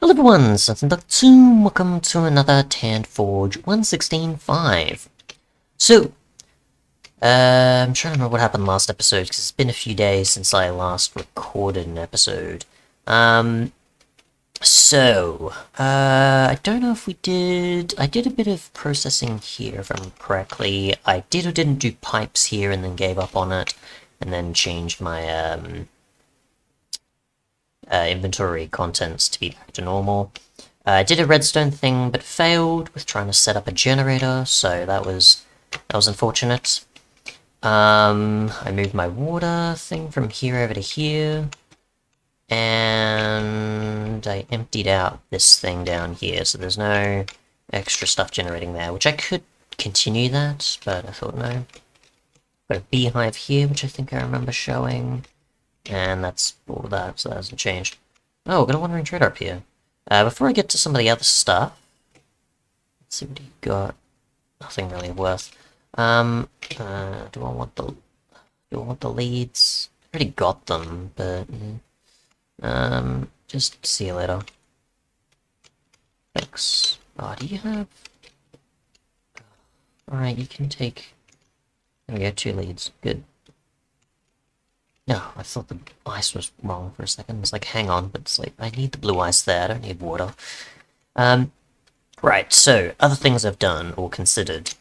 Hello everyone, Welcome to another Tanned Forge 116.5. So, I'm trying to remember what happened last episode, because it's been a few days since I last recorded an episode. I don't know if we did... I did a bit of processing here, if I remember correctly. I did or didn't do pipes here, and then gave up on it, and then changed my, inventory contents to be back to normal. I did a redstone thing, but failed with trying to set up a generator, so that was unfortunate. I moved my water thing from here over to here, and I emptied out this thing down here, so there's no extra stuff generating there, which I could continue that, but I thought no. Got a beehive here, which I think I remember showing. And that's all of that, so that hasn't changed. Oh, we've got a wandering trader up here. Before I get to some of the other stuff, let's see what he got. Nothing really worth. Do I want the leads? I already got them, but just see you later. Thanks. Oh, do you have? Alright, you can take. There we go, 2 leads. Good. No, I thought the ice was wrong for a second. It's like, hang on, but it's like, I need the blue ice there, I don't need water. Right, so, other things I've done, or considered.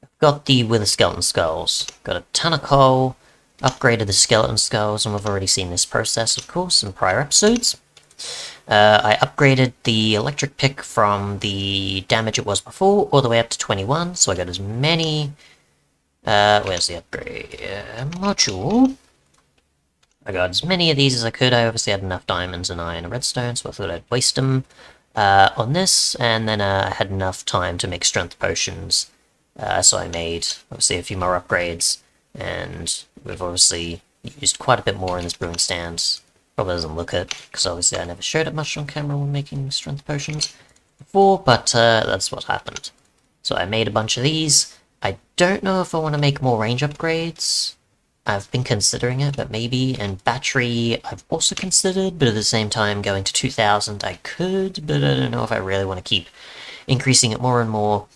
I've got the Wither Skeleton Skulls. Got a ton of coal, upgraded the Skeleton Skulls, and we've already seen this process, of course, in prior episodes. I upgraded the electric pick from the damage it was before, all the way up to 21, so I got as many... where's the upgrade? Module... I got as many of these as I could. I obviously had enough diamonds and iron and redstone, so I thought I'd waste them on this, and then I had enough time to make strength potions, so I made, obviously, a few more upgrades, and we've obviously used quite a bit more in this brewing stand. Probably doesn't look it, because obviously I never showed it much on camera when making strength potions before, but that's what happened. So I made a bunch of these. I don't know if I want to make more range upgrades. I've been considering it, but maybe, and battery I've also considered, but at the same time going to 2000 I could, but I don't know if I really want to keep increasing it more and more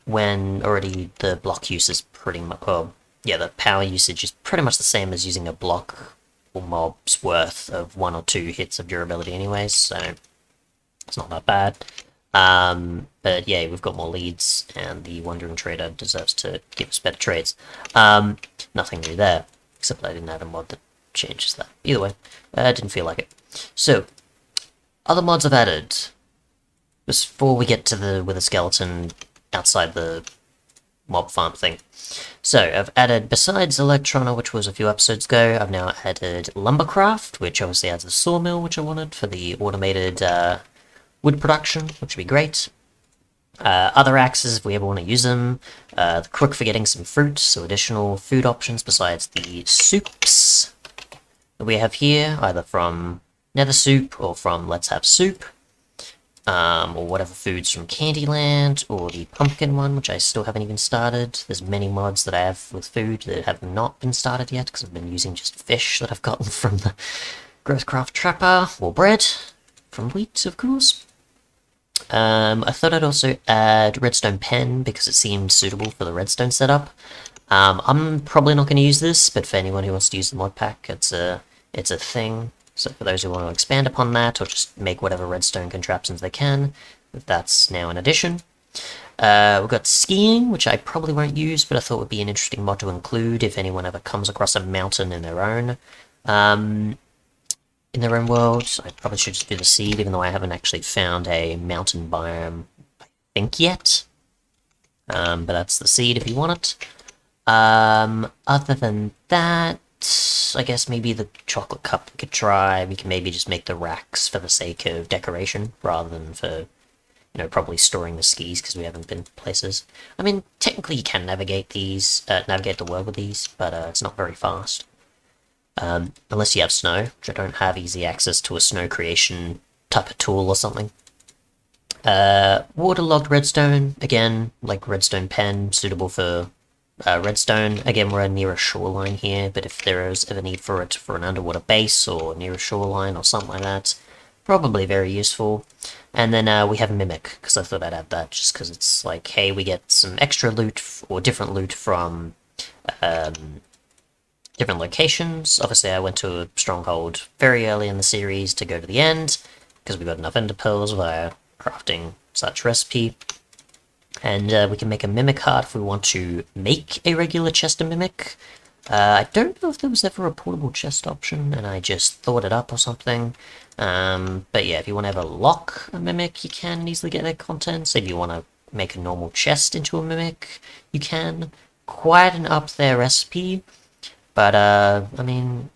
when already the block use is pretty much, well, yeah, the power usage is pretty much the same as using a block or mob's worth of 1 or 2 hits of durability anyways, so it's not that bad. But yeah, we've got more leads, and the Wandering Trader deserves to give us better trades. Nothing new there. Except I didn't add a mod that changes that. Either way, I didn't feel like it. So, other mods I've added. Before we get to the Wither Skeleton outside the mob farm thing. So, I've added, besides Electrona, which was a few episodes ago, I've now added Lumbercraft, which obviously adds a sawmill, which I wanted for the automated wood production, which would be great. Other axes, if we ever want to use them. The crook for getting some fruit, so additional food options besides the soups that we have here, either from Nether Soup or from Let's Have Soup, or whatever foods from Candyland, or the pumpkin one, which I still haven't even started. There's many mods that I have with food that have not been started yet, because I've been using just fish that I've gotten from the GrowthCraft Trapper, or bread, from wheat, of course. I thought I'd also add Redstone Pen, because it seemed suitable for the redstone setup. I'm probably not going to use this, but for anyone who wants to use the mod pack, it's a thing. So for those who want to expand upon that, or just make whatever redstone contraptions they can, that's now an addition. We've got skiing, which I probably won't use, but I thought would be an interesting mod to include if anyone ever comes across a mountain in their own. In their own world. I probably should just do the seed, even though I haven't actually found a mountain biome, I think, yet. But that's the seed if you want it. Other than that, I guess maybe the chocolate cup we could try. We can maybe just make the racks for the sake of decoration, rather than for, probably storing the skis, because we haven't been places. I mean, technically you can navigate these, navigate the world with these, but it's not very fast. Unless you have snow, which I don't have easy access to a snow creation type of tool or something. Waterlogged Redstone, again, like Redstone Pen, suitable for redstone. Again, we're near a shoreline here, but if there is ever need for it for an underwater base, or near a shoreline, or something like that, probably very useful. And then we have Mimic, because I thought I'd add that, just because it's like, hey, we get some extra loot, or different loot from different locations. Obviously, I went to a stronghold very early in the series to go to the end, because we got enough ender pearls via crafting such recipe. And we can make a Mimic heart if we want to make a regular chest of Mimic. I don't know if there was ever a portable chest option, and I just thought it up or something. But yeah, if you want to ever lock a Mimic, you can easily get their contents. If you want to make a normal chest into a Mimic, you can. Quite an up there recipe. But, I mean,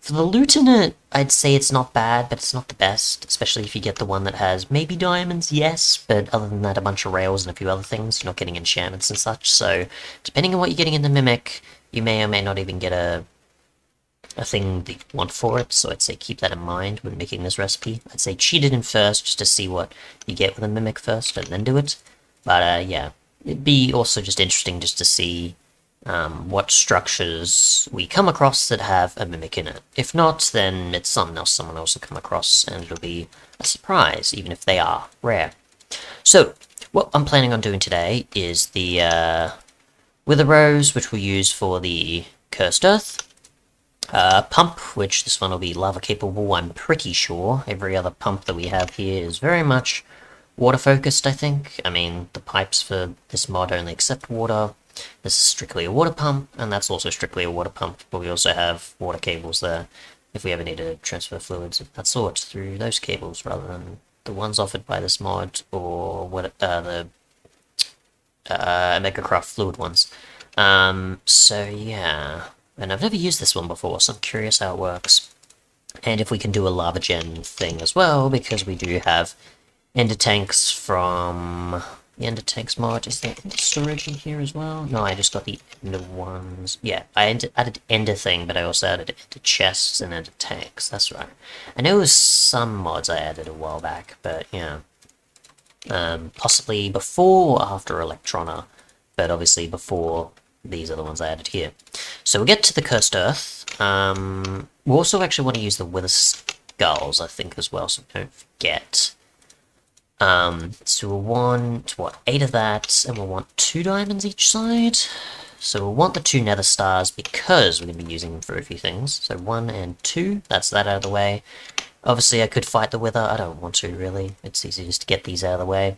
for the loot in it, I'd say it's not bad, but it's not the best. Especially if you get the one that has maybe diamonds, yes, but other than that, a bunch of rails and a few other things. You're not getting enchantments and such, so depending on what you're getting in the Mimic, you may or may not even get a thing that you want for it, so I'd say keep that in mind when making this recipe. I'd say cheat it in first, just to see what you get with a Mimic first, and then do it. But, yeah, it'd be also just interesting just to see what structures we come across that have a Mimic in it. If not, then it's something else someone else will come across, and it'll be a surprise, even if they are rare. So, what I'm planning on doing today is the Wither Rose, which we'll use for the Cursed Earth. Pump, which this one will be lava capable, I'm pretty sure. Every other pump that we have here is very much water focused, I think. I mean, the pipes for this mod only accept water. This is strictly a water pump, and that's also strictly a water pump, but we also have water cables there if we ever need to transfer fluids of that sort through those cables rather than the ones offered by this mod or what the Lumbercraft fluid ones. So yeah, and I've never used this one before, so I'm curious how it works. And if we can do a lava gen thing as well, because we do have ender tanks from the ender tanks mod. Is there ender storage in here as well? No, I just got the ender ones. Yeah, I added ender thing, but I also added ender chests and ender tanks. That's right. I know it was some mods I added a while back, but yeah. Possibly before or after Electrona, but obviously before these are the ones I added here. So we'll get to the Cursed Earth. We also actually want to use the Wither Skulls, I think, as well, so we don't forget. So we'll want, what, 8 of that, and we'll want 2 diamonds each side. So we'll want the 2 nether stars because we're going to be using them for a few things. So 1 and 2, that's that out of the way. Obviously I could fight the Wither, I don't want to really. It's easy just to get these out of the way.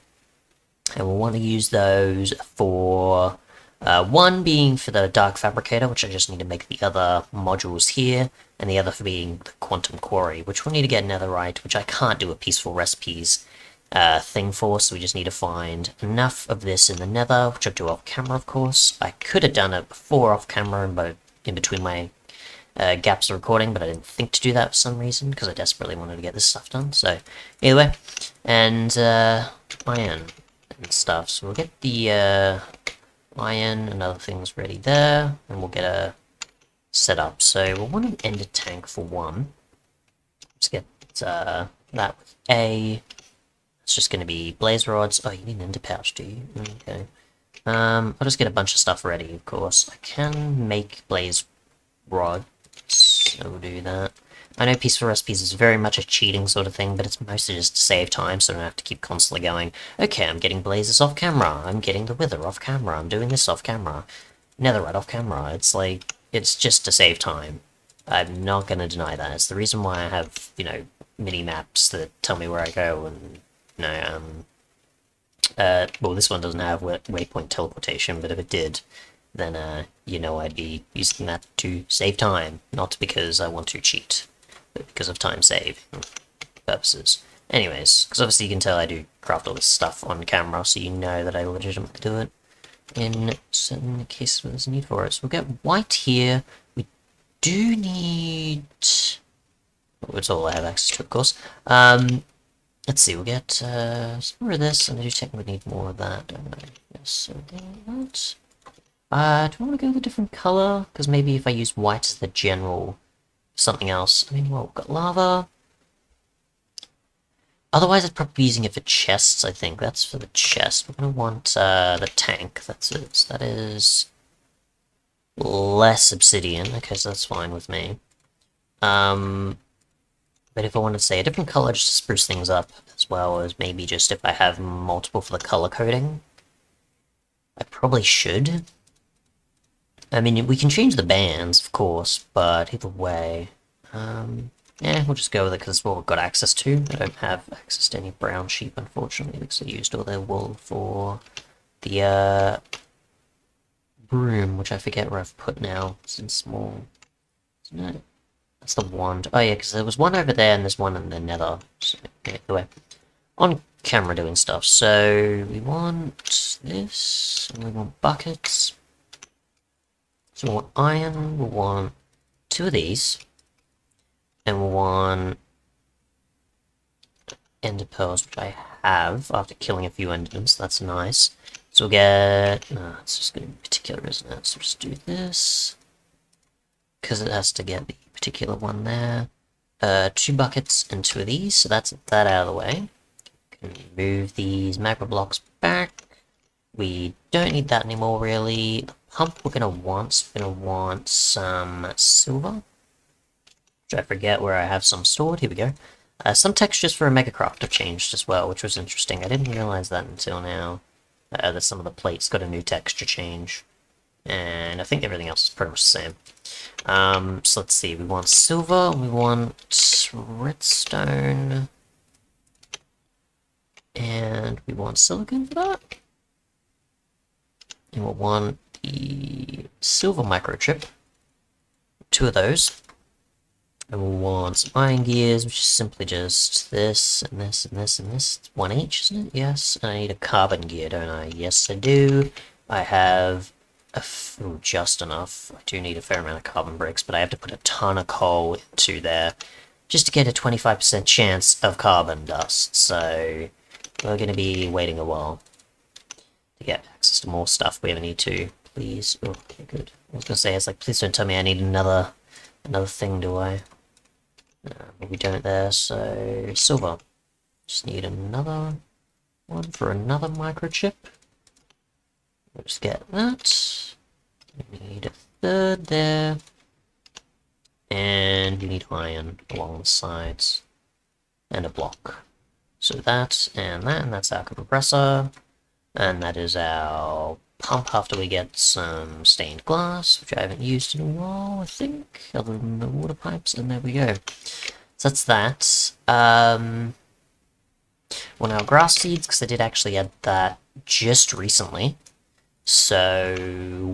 And we'll want to use those for, one being for the Dark Fabricator, which I just need to make the other modules here, and the other for being the Quantum Quarry, which we'll need to get netherite, which I can't do a Peaceful Recipes thing for, so we just need to find enough of this in the nether, which I'll do off camera, of course. I could have done it before off camera, but in between my gaps of recording, but I didn't think to do that for some reason, because I desperately wanted to get this stuff done, so anyway. And iron and stuff, so we'll get the iron and other things ready there, and we'll get a setup. So we'll want an ender tank for one. Let's get that with A. It's just going to be blaze rods. Oh, you need an ender pouch, do you? Okay. I'll just get a bunch of stuff ready, of course. I can make blaze rods, so we'll do that. I know Peaceful Recipes is very much a cheating sort of thing, but it's mostly just to save time, so I don't have to keep constantly going, okay, I'm getting blazes off camera, I'm getting the wither off camera, I'm doing this off camera, netherite off camera. It's like, it's just to save time. I'm not going to deny that. It's the reason why I have, you know, mini-maps that tell me where I go, and well, this one doesn't have waypoint teleportation, but if it did, then, you know, I'd be using that to save time, not because I want to cheat, but because of time save purposes. Anyways, because obviously you can tell I do craft all this stuff on camera, so you know that I legitimately do it in certain cases where there's a need for it. So we'll get white here. We do need... well, it's all I have access to, of course. Let's see, we'll get some more of this, and I do technically need more of that, don't I? Yes, so that. Do I want to go with a different color? Because maybe if I use white as the general something else. I mean, well, we've got lava. Otherwise, I'd probably be using it for chests, I think. That's for the chest. We're going to want the tank. That's it. So that is less obsidian. Okay, so that's fine with me. But if I wanted to say a different color just to spruce things up, as well as maybe just if I have multiple for the color coding, I probably should. I mean, we can change the bands, of course, but either way, yeah, we'll just go with it because it's what we've got access to. I don't have access to any brown sheep, unfortunately, because I used all their wool for the broom, which I forget where I've put now. It's in small, isn't it? That's the wand. Oh yeah, because there was one over there and there's one in the nether. So, yeah, either way. On camera doing stuff. So we want this, and we want buckets. So we want iron, we want 2 of these, and we want ender pearls, which I have after killing a few endermen, so that's nice. So we'll get... no, it's just going to be particular, isn't it? So just do this, because it has to get the particular one there. 2 buckets and 2 of these, so that's that out of the way. Can move these magma blocks back. We don't need that anymore, really. The pump we're gonna want some silver, which I forget where I have some stored. Here we go. Some textures for a megacraft have changed as well, which was interesting. I didn't realize that until now. That some of the plates got a new texture change, and I think everything else is pretty much the same. So let's see. We want silver. We want redstone, and we want silicon for that. And we'll want the silver microchip, 2 of those. And we'll want some iron gears, which is simply just this, and this, and this, and this. It's 1 each, isn't it? Yes. And I need a carbon gear, don't I? Yes, I do. I have just enough. I do need a fair amount of carbon bricks, but I have to put a ton of coal into there just to get a 25% chance of carbon dust. So we're going to be waiting a while to get access to more stuff. We ever need to, please. Oh, okay, good. I was gonna say, it's like, please don't tell me I need another thing, do I? But we don't there. So silver. Just need another one for another microchip. We'll just get that. We need a 3rd there, and you need iron along the sides and a block. So that, and that's our compressor. And that is our pump after we get some stained glass, which I haven't used in a while, I think, other than the water pipes, and there we go. So that's that. Well, now grass seeds, because I did actually add that just recently. So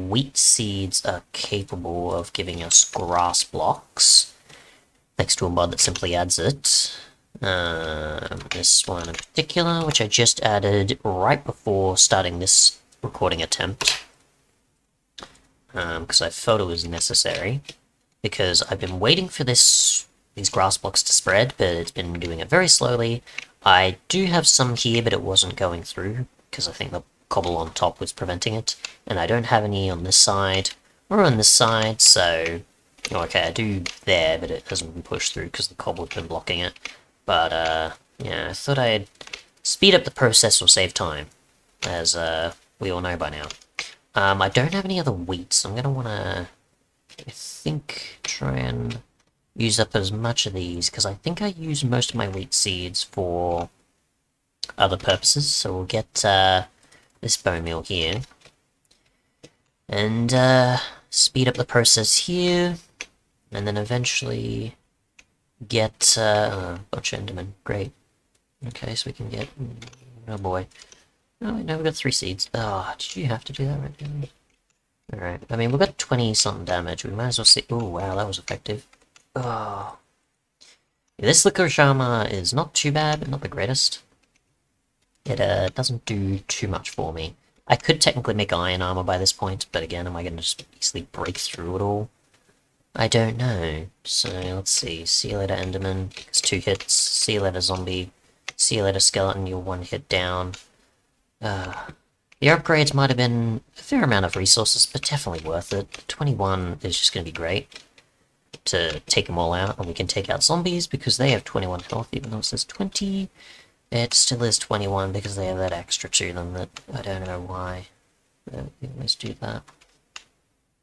wheat seeds are capable of giving us grass blocks, thanks to a mod that simply adds it. This one in particular, which I just added right before starting this recording attempt, because I felt it was necessary, because I've been waiting for these grass blocks to spread, but it's been doing it very slowly. I do have some here, but it wasn't going through, because I think the cobble on top was preventing it, and I don't have any on this side, or on this side, so... okay, I do there, but it hasn't been pushed through, because the cobble's been blocking it. But, yeah, I thought I'd speed up the process or save time, as we all know by now. I don't have any other wheat, so I'm going to want to, I think, try and use up as much of these, because I think I use most of my wheat seeds for other purposes, so we'll get this bone meal here, and speed up the process here, and then eventually get a bunch of endermen. Great. Okay, so we can get... oh boy. Oh, wait, no, we got 3 seeds. Ah, did you have to do that right now? Alright, I mean, we've got 20-something damage. We might as well see... oh, wow, that was effective. Oh. Yeah, this licorice armor is not too bad, but not the greatest. It doesn't do too much for me. I could technically make iron armor by this point, but again, am I going to just easily break through it all? I don't know. So, let's see. See you later, Enderman. It's 2 hits. See you later, zombie. See you later, skeleton. You're 1 hit down. The upgrades might have been a fair amount of resources, but definitely worth it. 21 is just going to be great to take them all out, and we can take out zombies because they have 21 health, even though it says 20. It still is 21 because they have that extra to them that I don't know why. But let's do that.